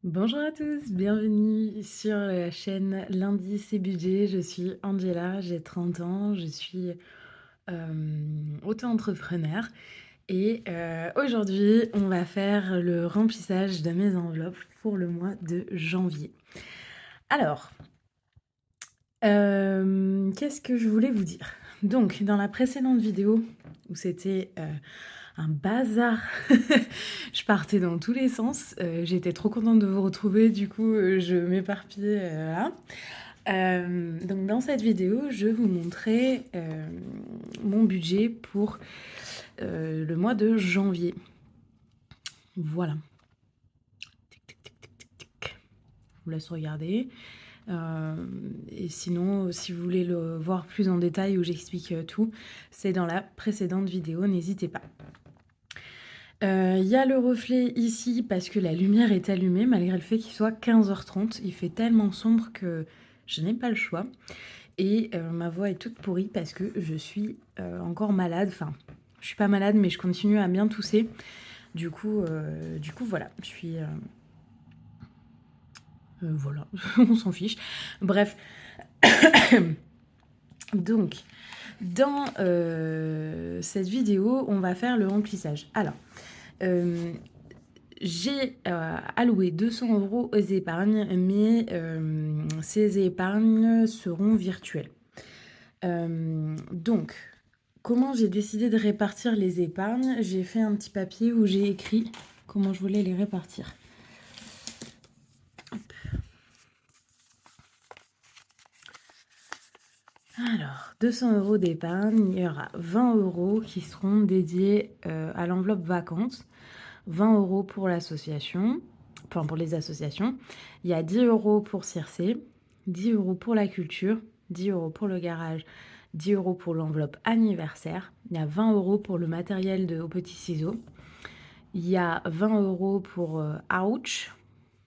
Bonjour à tous, bienvenue sur la chaîne Lundi c'est budget. Je suis Angela, j'ai 30 ans, je suis auto-entrepreneur et aujourd'hui on va faire le remplissage de mes enveloppes pour le mois de janvier. Alors, qu'est-ce que je voulais vous dire? Donc, dans la précédente vidéo où c'était un bazar. Je partais dans tous les sens. J'étais trop contente de vous retrouver. Du coup, je m'éparpillais. Voilà. Donc, dans cette vidéo, je vais vous montrer mon budget pour le mois de janvier. Voilà. Tic, tic, tic, tic, tic, tic. Je vous laisse regarder. Et sinon, si vous voulez le voir plus en détail où j'explique tout, c'est dans la précédente vidéo. N'hésitez pas. Il y a le reflet ici parce que la lumière est allumée malgré le fait qu'il soit 15h30. Il fait tellement sombre que je n'ai pas le choix. Et ma voix est toute pourrie parce que je suis encore malade. Enfin, je suis pas malade, mais je continue à bien tousser. Du coup, voilà, je suis... voilà, on s'en fiche. Bref. Donc, dans cette vidéo, on va faire le remplissage. Alors, j'ai alloué 200 € aux épargnes, mais ces épargnes seront virtuelles. Donc, comment j'ai décidé de répartir les épargnes? J'ai fait un petit papier où j'ai écrit comment je voulais les répartir. Hop. Alors, 200 € d'épargne, il y aura 20 € qui seront dédiés à l'enveloppe vacances, 20 € pour l'association, enfin pour les associations. Il y a 10 € pour Circé, 10 € pour la culture, 10 € pour le garage, 10 € pour l'enveloppe anniversaire. Il y a 20 € pour le matériel de Aux Petits Ciseaux. Il y a 20 € pour Ouch.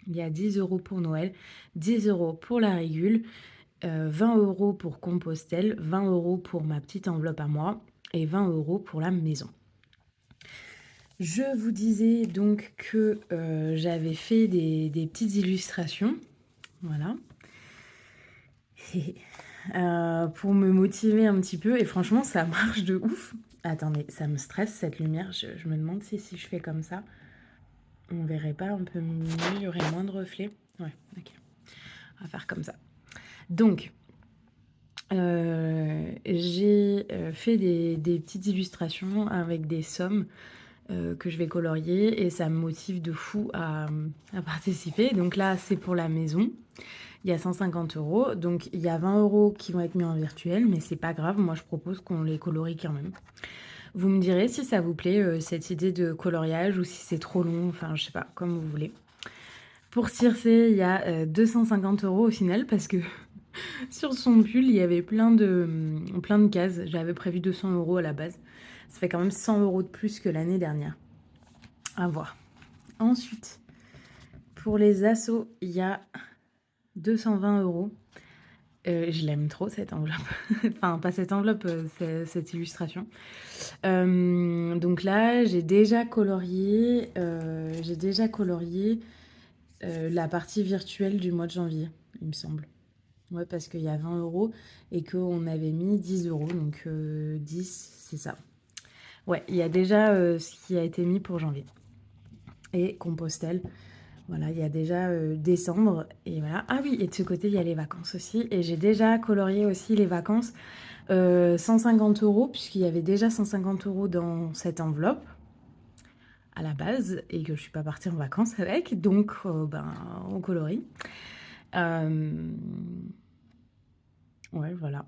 Il y a 10 € pour Noël, 10 € pour la régule, 20 € pour Compostelle, 20 € pour ma petite enveloppe à moi et 20 € pour la maison. Je vous disais donc que j'avais fait des petites illustrations, voilà, pour me motiver un petit peu et franchement ça marche de ouf. Attendez, ça me stresse cette lumière, je me demande si je fais comme ça, on verrait pas un peu mieux, il y aurait moins de reflets. Ouais, ok, on va faire comme ça. Donc, j'ai fait des petites illustrations avec des sommes que je vais colorier et ça me motive de fou à participer. Donc là, c'est pour la maison. Il y a 150 €. Donc il y a 20 € qui vont être mis en virtuel, mais c'est pas grave. Moi, je propose qu'on les colorie quand même. Vous me direz si ça vous plaît, cette idée de coloriage ou si c'est trop long. Enfin, je sais pas, comme vous voulez. Pour Circé, il y a 250 € au final parce que sur son pull, il y avait plein de cases. J'avais prévu 200 € à la base. Ça fait quand même 100 € de plus que l'année dernière. À voir. Ensuite, pour les assos, il y a 220 €. Je l'aime trop cette enveloppe. Enfin, pas cette enveloppe, cette illustration. Donc là, j'ai déjà colorié la partie virtuelle du mois de janvier, il me semble. Ouais, parce qu'il y a 20 € et qu'on avait mis 10 €, donc 10, c'est ça. Ouais, il y a déjà ce qui a été mis pour janvier. Et Compostelle, voilà, il y a déjà décembre. Et voilà. Ah oui, et de ce côté, il y a les vacances aussi. Et j'ai déjà colorié aussi les vacances. 150 €, puisqu'il y avait déjà 150 € dans cette enveloppe à la base et que je suis pas partie en vacances avec. Donc, on colorie. Ouais, voilà.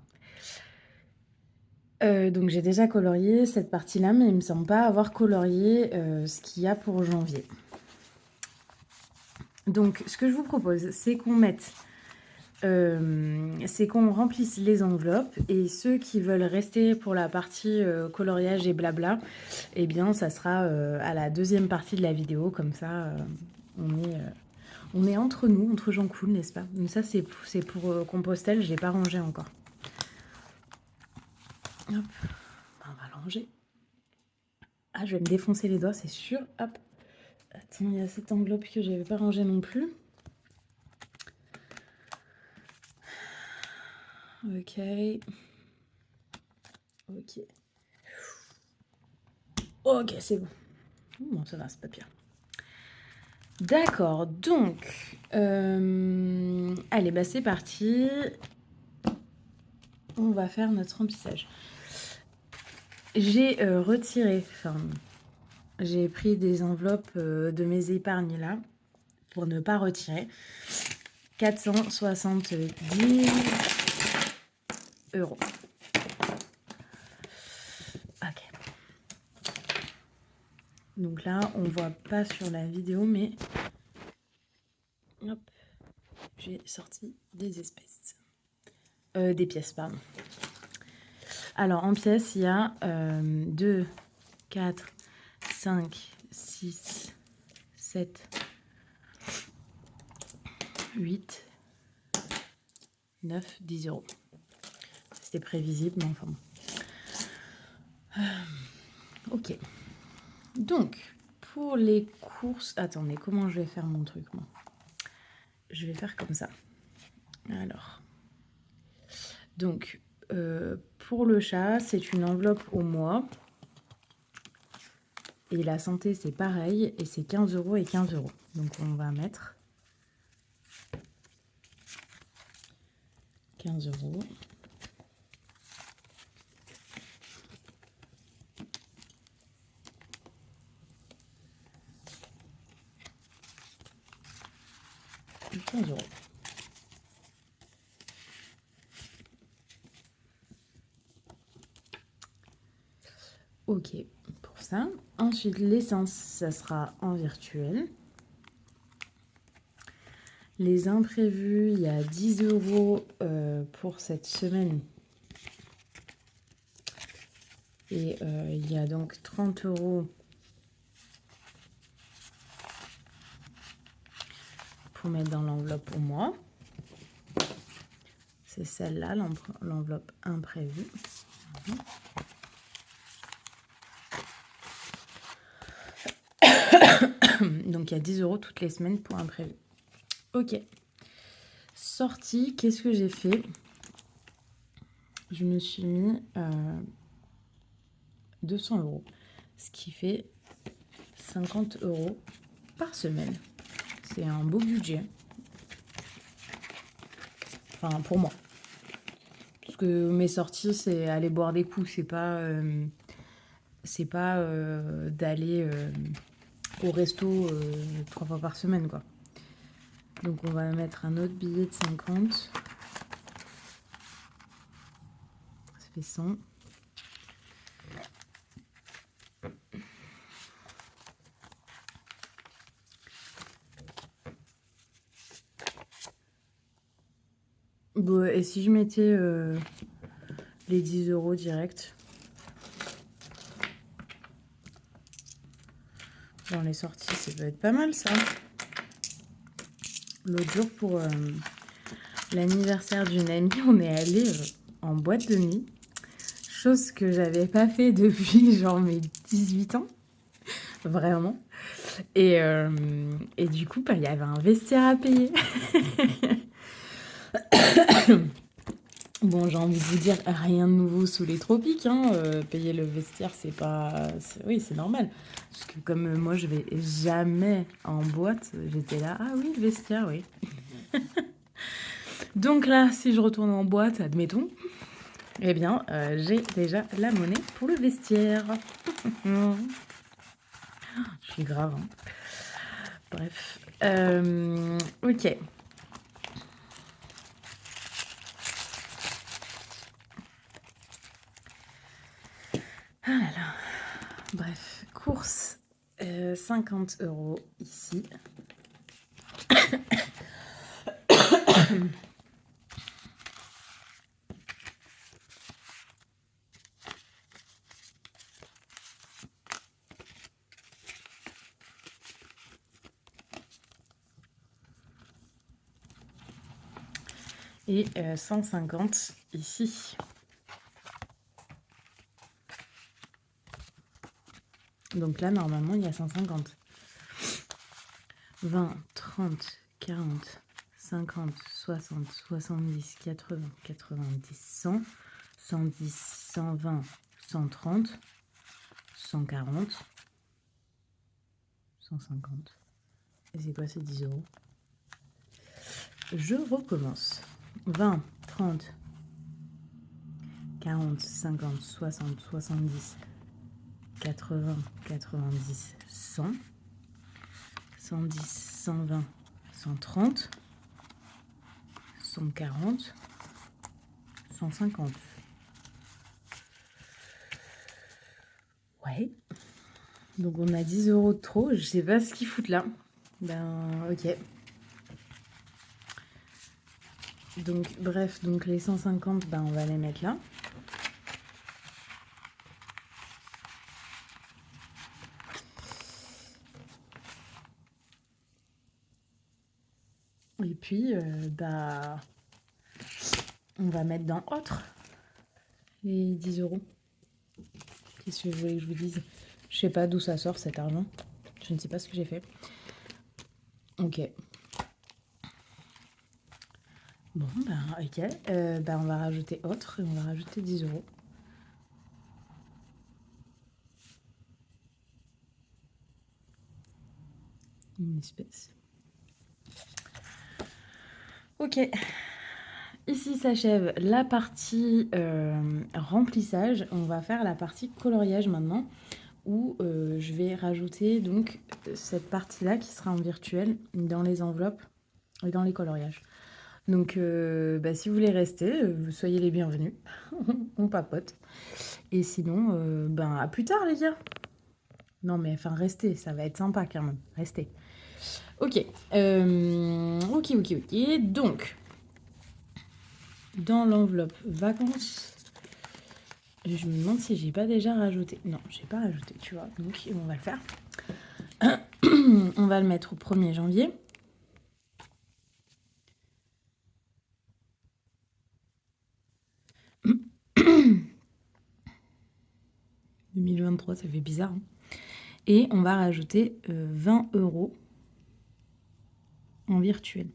Donc j'ai déjà colorié cette partie-là, mais il me semble pas avoir colorié ce qu'il y a pour janvier. Donc ce que je vous propose, c'est qu'on remplisse les enveloppes et ceux qui veulent rester pour la partie coloriage et blabla, eh bien ça sera à la deuxième partie de la vidéo, comme ça on est entre nous, entre gens cool, n'est-ce pas? Donc ça c'est pour Compostelle, je l'ai pas rangé encore. Hop, on va le ranger. Ah, je vais me défoncer les doigts, c'est sûr. Hop. Attends, il y a cette enveloppe que j'avais pas rangée non plus. Ok. Ok. Ok, c'est bon. Bon, ça va, c'est pas pire. D'accord, donc... allez, bah c'est parti. On va faire notre remplissage. J'ai retiré... Enfin, j'ai pris des enveloppes de mes épargnes là, pour ne pas retirer. 470 €. Ok. Donc là, on voit pas sur la vidéo, mais hop, j'ai sorti des espèces. Des pièces, pardon. Alors, en pièces, il y a 2, 4, 5, 6, 7, 8, 9, 10 €. C'était prévisible, mais enfin bon. Ok. Donc, pour les courses... Attendez, comment je vais faire mon truc, moi? Je vais faire comme ça. Alors. Donc, pour le chat, c'est une enveloppe au mois. Et la santé, c'est pareil. Et c'est 15 € et 15 €. Donc, on va mettre 15 €. Et 15 €. Ok, pour ça. Ensuite, l'essence, ça sera en virtuel. Les imprévus, il y a 10 € pour cette semaine. Et il y a donc 30 € pour mettre dans l'enveloppe au mois. C'est celle-là, l'enveloppe imprévue. Donc il y a 10 € toutes les semaines pour imprévu. Ok. Sortie, qu'est-ce que j'ai fait? Je me suis mis 200 €, ce qui fait 50 € par semaine. C'est un beau budget. Enfin, pour moi. Parce que mes sorties, c'est aller boire des coups. C'est pas d'aller au resto 3 fois par semaine, quoi. Donc, on va mettre un autre billet de 50. Ça fait 100. Bon, et si je mettais les 10 € direct dans les sorties, ça peut être pas mal, ça. L'autre jour, pour l'anniversaire d'une amie, on est allé en boîte de nuit. Chose que j'avais pas fait depuis genre mes 18 ans. Vraiment. Et du coup, il y avait un vestiaire à payer. Bon, j'ai envie de vous dire, rien de nouveau sous les tropiques. Hein. Payer le vestiaire, c'est pas... Oui, c'est normal. Parce que comme moi, je vais jamais en boîte, j'étais là, ah oui, le vestiaire, oui. Donc là, si je retourne en boîte, admettons, eh bien, j'ai déjà la monnaie pour le vestiaire. Je suis grave. Hein. Bref. Ok. Ah là là. Bref. Course. 50 € ici. Et 150 ici. Donc là, normalement, il y a 150. 20, 30, 40, 50, 60, 70, 80, 90, 100, 110, 120, 130, 140, 150. Et c'est quoi, c'est 10 euros. Je recommence. 20, 30, 40, 50, 60, 70, 80, 90, 100, 110, 120, 130, 140, 150. Ouais. Donc on a 10 euros de trop. Je sais pas ce qu'ils foutent là. Ben ok. Donc bref, donc les 150, ben on va les mettre là. Et puis bah on va mettre dans autre les 10 euros. Qu'est-ce que je voulais que je vous dise? Je sais pas d'où ça sort cet argent. Je ne sais pas ce que j'ai fait. Ok. Bon, ben ok. Ben on va rajouter autre et on va rajouter 10 euros. Une espèce. Ok. Ici s'achève la partie remplissage. On va faire la partie coloriage maintenant, où je vais rajouter donc cette partie-là qui sera en virtuel dans les enveloppes et dans les coloriages. Donc bah, si vous voulez rester, soyez les bienvenus. On papote. Et sinon, ben à plus tard les gars. Non mais enfin restez, ça va être sympa quand même. Restez. Ok. Ok. Donc, dans l'enveloppe vacances, je me demande si j'ai pas déjà rajouté. Non, j'ai pas rajouté, tu vois. Donc, on va le faire. On va le mettre au 1er janvier. « 2023, ça fait bizarre. Hein. Et on va rajouter 20 euros en virtuel.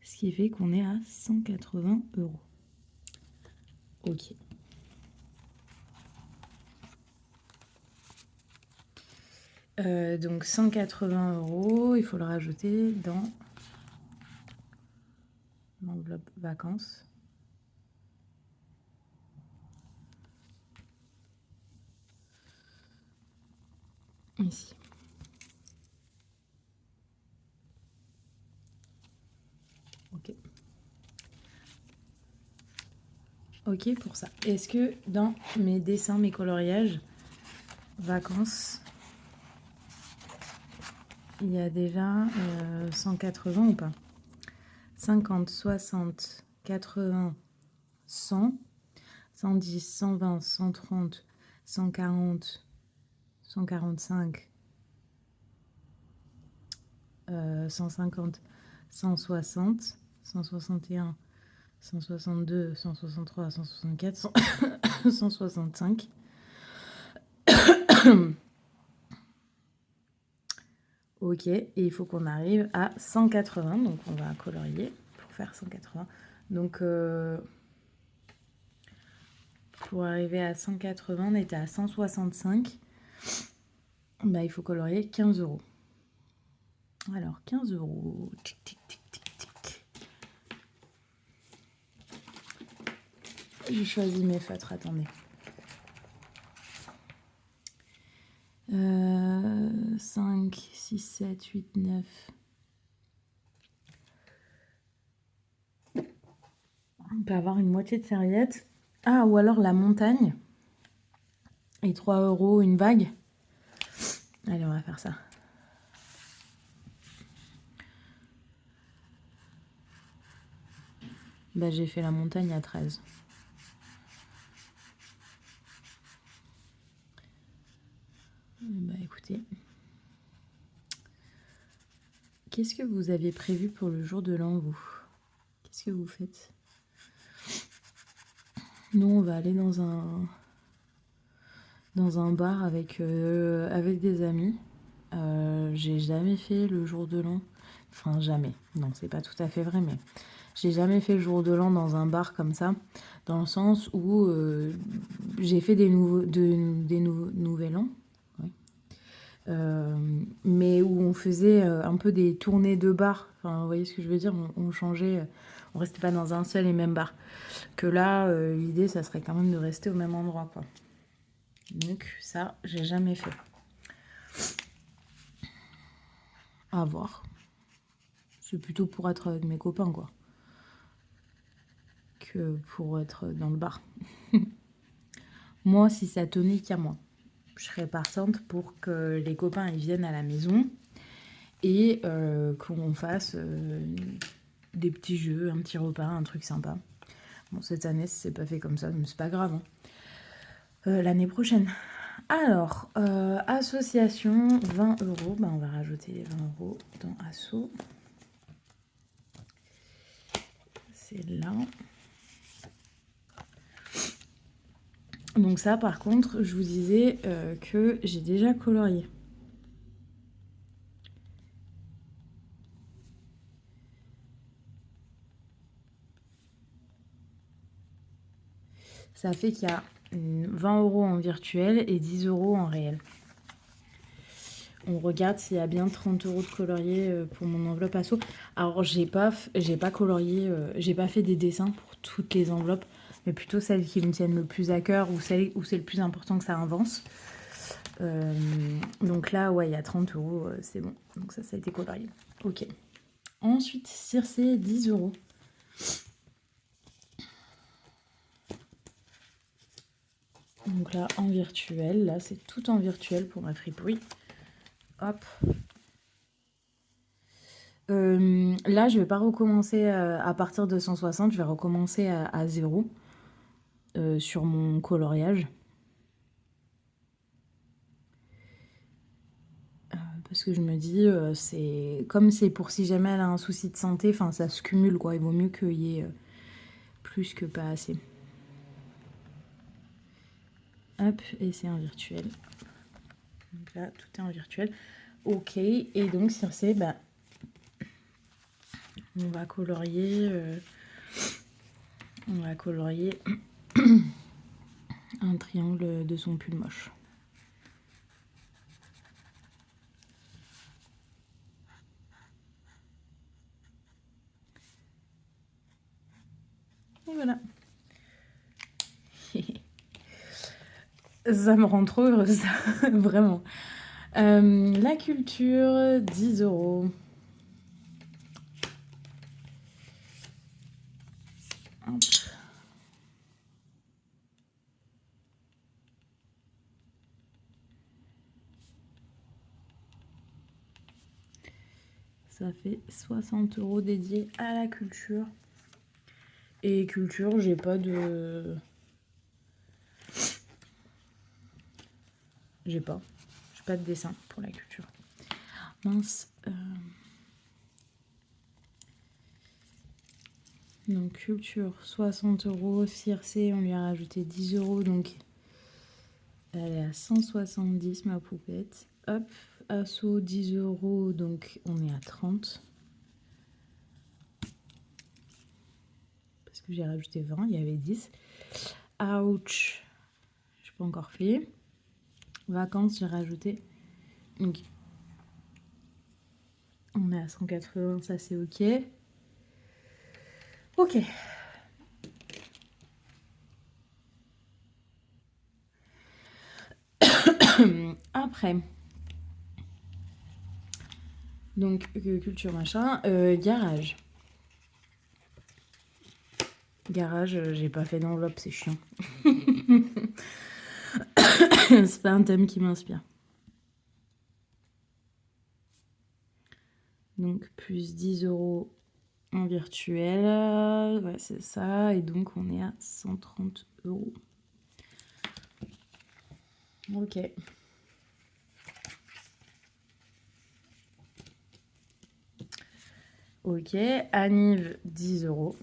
Ce qui fait qu'on est à 180 euros. Ok. Donc 180 euros, il faut le rajouter dans l'enveloppe vacances. Ici. Ok. Ok pour ça. Est-ce que dans mes dessins, mes coloriages, vacances, il y a déjà 180 ou pas? 50, 60, 80, 100, 110, 120, 130, 140, 145, 150, 160, 161, 162, 163, 164, 165. Ok, et il faut qu'on arrive à 180, donc on va colorier pour faire 180. Donc pour arriver à 180, on était à 165. Bah, il faut colorier 15 euros. Alors 15 euros. Tic, tic, tic, tic, tic. J'ai choisi mes feutres, attendez. 5, 6, 7, 8, 9. On peut avoir une moitié de serviette. Ah, ou alors la montagne. Et 3 euros une vague. Allez, on va faire ça. Bah, j'ai fait la montagne à 13. Bah, écoutez. Qu'est-ce que vous aviez prévu pour le jour de l'an, vous? Qu'est-ce que vous faites? Nous, on va aller dans un bar avec des amis. J'ai jamais fait le jour de l'an. Enfin, jamais. Non, c'est pas tout à fait vrai, mais j'ai jamais fait le jour de l'an dans un bar comme ça, dans le sens où j'ai fait des nouvel an, ouais. Mais où on faisait un peu des tournées de bar. Enfin, vous voyez ce que je veux dire? On changeait, on restait pas dans un seul et même bar. Que là, l'idée, ça serait quand même de rester au même endroit, quoi. Donc ça, j'ai jamais fait. À voir. C'est plutôt pour être avec mes copains, quoi, que pour être dans le bar. Moi, si ça tenait qu'à moi, je serais partante pour que les copains ils viennent à la maison et qu'on fasse des petits jeux, un petit repas, un truc sympa. Bon, cette année, c'est pas fait comme ça, mais c'est pas grave, hein. L'année prochaine. Alors, association, 20 euros. Ben, on va rajouter les 20 euros dans Asso. C'est là. Donc ça, par contre, je vous disais que j'ai déjà colorié. Ça fait qu'il y a 20 euros en virtuel et 10 euros en réel. On regarde s'il y a bien 30 euros de colorier pour mon enveloppe asso. Alors, j'ai pas colorié, j'ai pas fait des dessins pour toutes les enveloppes, mais plutôt celles qui me tiennent le plus à cœur ou celles où c'est le plus important que ça avance. Donc là, ouais, il y a 30 euros, c'est bon. Donc ça a été colorié. Ok. Ensuite, Circé, 10 euros. Donc là, en virtuel, là, c'est tout en virtuel pour ma fripouille. Hop. Là, je vais pas recommencer à partir de 160, je vais recommencer à 0 sur mon coloriage. Parce que je me dis, c'est comme c'est pour si jamais elle a un souci de santé, enfin ça se cumule quoi, il vaut mieux qu'il y ait plus que pas assez. Hop, et c'est en virtuel. Donc là, tout est en virtuel. Ok, et donc Circé, bah, on va colorier un triangle de son pull moche. Et voilà. Ça me rend trop heureuse, vraiment. La culture, 10 euros. Hop. Ça fait 60 euros dédiés à la culture. Et culture, j'ai pas de... J'ai pas de dessin pour la culture. Mince. Donc culture, 60 euros. Circé, on lui a rajouté 10 euros. Donc elle est à 170, ma poupette. Hop, asso, 10 euros. Donc on est à 30. Parce que j'ai rajouté 20, il y avait 10. Ouch. Je n'ai pas encore fait. Vacances, j'ai rajouté. Donc on est à 180, ça c'est ok. Ok. Après, donc culture machin, garage. Garage, j'ai pas fait d'enveloppe, c'est chiant. C'est pas un thème qui m'inspire. Donc plus 10 euros en virtuel, ouais c'est ça, et donc on est à 130 euros. Ok. Ok, Aniv, 10 euros.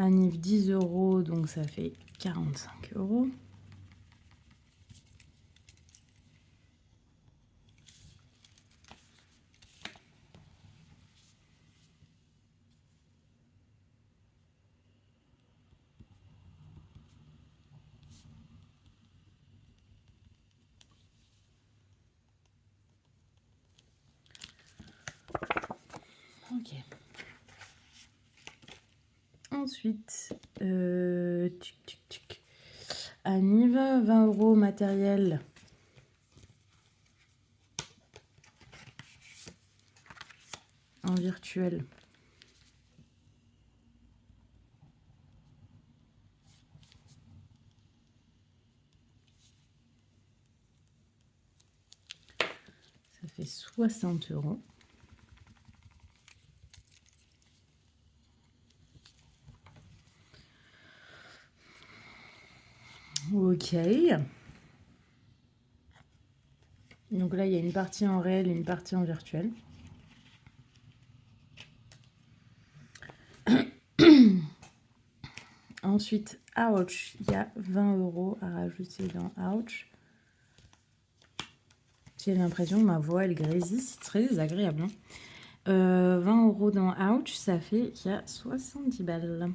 Anniv 10 €, donc ça fait 45 €. Ok. Ensuite, Anniv, 20 € matériel. En virtuel. Ça fait 60 €. Ok. Donc là, il y a une partie en réel et une partie en virtuel. Ensuite, Ouch, il y a 20 € à rajouter dans Ouch. J'ai l'impression que ma voix, elle grésille, c'est très désagréable. 20 € dans Ouch, ça fait qu'il y a 70 balles.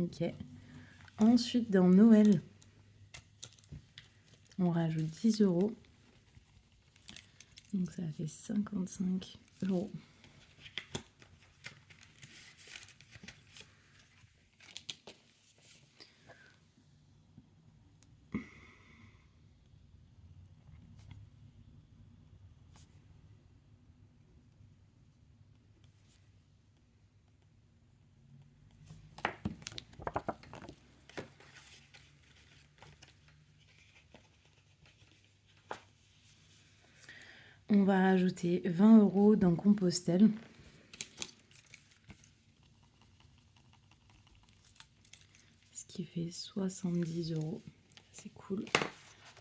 Ok. Ensuite, dans Noël, on rajoute 10 €. Donc ça fait 55 €. On va rajouter 20 € dans Compostelle. Ce qui fait 70 €. C'est cool.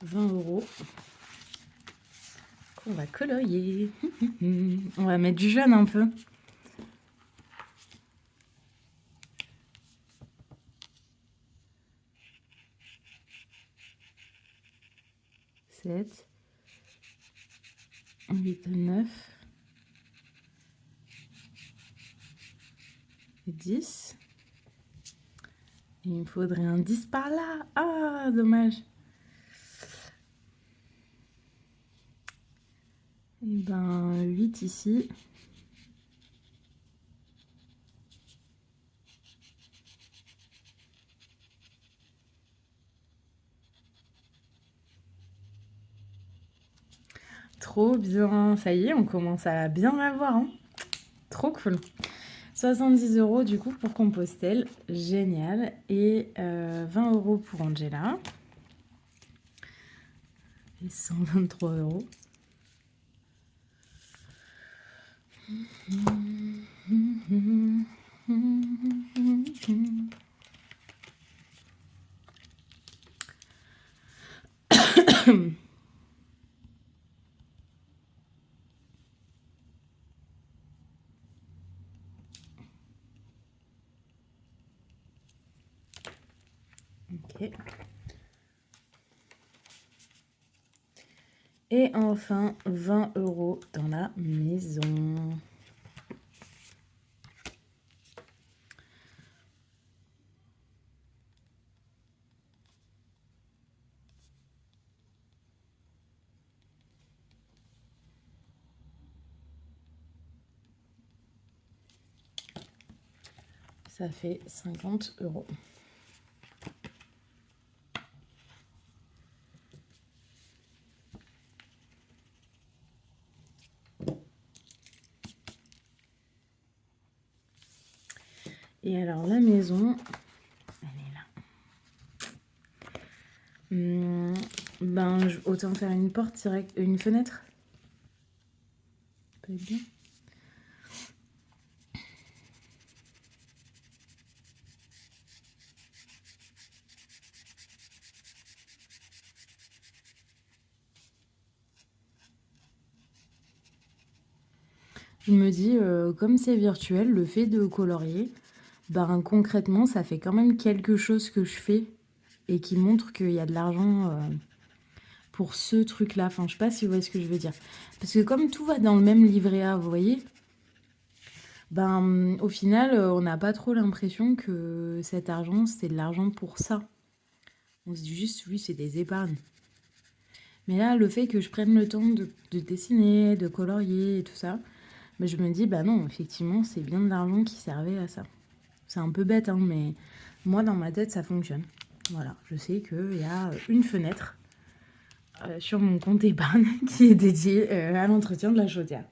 20 € qu'on va colorier. On va mettre du jaune un peu. Sept, 8, 9, 10. Et il me faudrait un 10 par là. Ah, dommage. Et ben 8 ici. Trop bien. Ça y est, on commence à bien l'avoir. Hein. Trop cool. 70 € du coup pour Compostelle. Génial. Et 20 € pour Angela. Et 123 €. Ok. Et enfin, 20 € dans la maison. Ça fait 50 €. Et alors la maison, elle est là. Ben, autant faire une porte direct, une fenêtre. peut être bien. Je me dis, comme c'est virtuel, le fait de colorier, ben, concrètement, ça fait quand même quelque chose que je fais et qui montre qu'il y a de l'argent pour ce truc-là. Enfin, je sais pas si vous voyez ce que je veux dire. Parce que comme tout va dans le même livret A, vous voyez, ben, au final, on n'a pas trop l'impression que cet argent, c'est de l'argent pour ça. On se dit juste, oui, c'est des épargnes. Mais là, le fait que je prenne le temps de dessiner, de colorier et tout ça, ben, je me dis, bah non, effectivement, c'est bien de l'argent qui servait à ça. C'est un peu bête, hein, mais moi, dans ma tête, ça fonctionne. Voilà, je sais qu'il y a une fenêtre sur mon compte épargne qui est dédiée à l'entretien de la chaudière.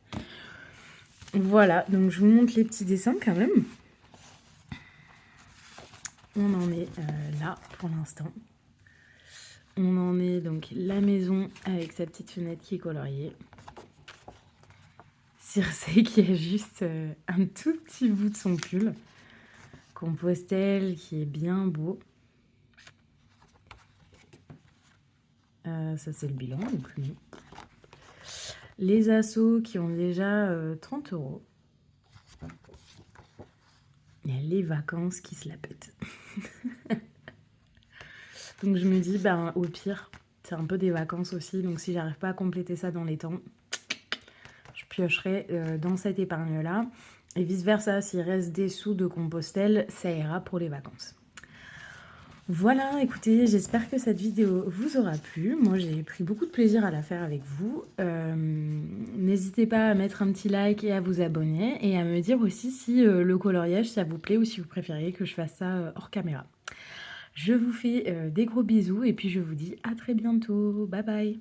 Voilà, donc je vous montre les petits dessins quand même. On en est là pour l'instant. On en est donc la maison avec sa petite fenêtre qui est coloriée. Circé qui a juste un tout petit bout de son pull. Compostelle qui est bien beau. Ça c'est le bilan, donc lui. Les assos qui ont déjà 30 €. Et les vacances qui se la pètent. Donc je me dis, ben, au pire, c'est un peu des vacances aussi. Donc si j'arrive pas à compléter ça dans les temps, je piocherai dans cette épargne-là. Et vice-versa, s'il reste des sous de Compostelle, ça ira pour les vacances. Voilà, écoutez, j'espère que cette vidéo vous aura plu. Moi, j'ai pris beaucoup de plaisir à la faire avec vous. N'hésitez pas à mettre un petit like et à vous abonner. Et à me dire aussi si le coloriage, ça vous plaît ou si vous préfériez que je fasse ça hors caméra. Je vous fais des gros bisous et puis je vous dis à très bientôt. Bye bye.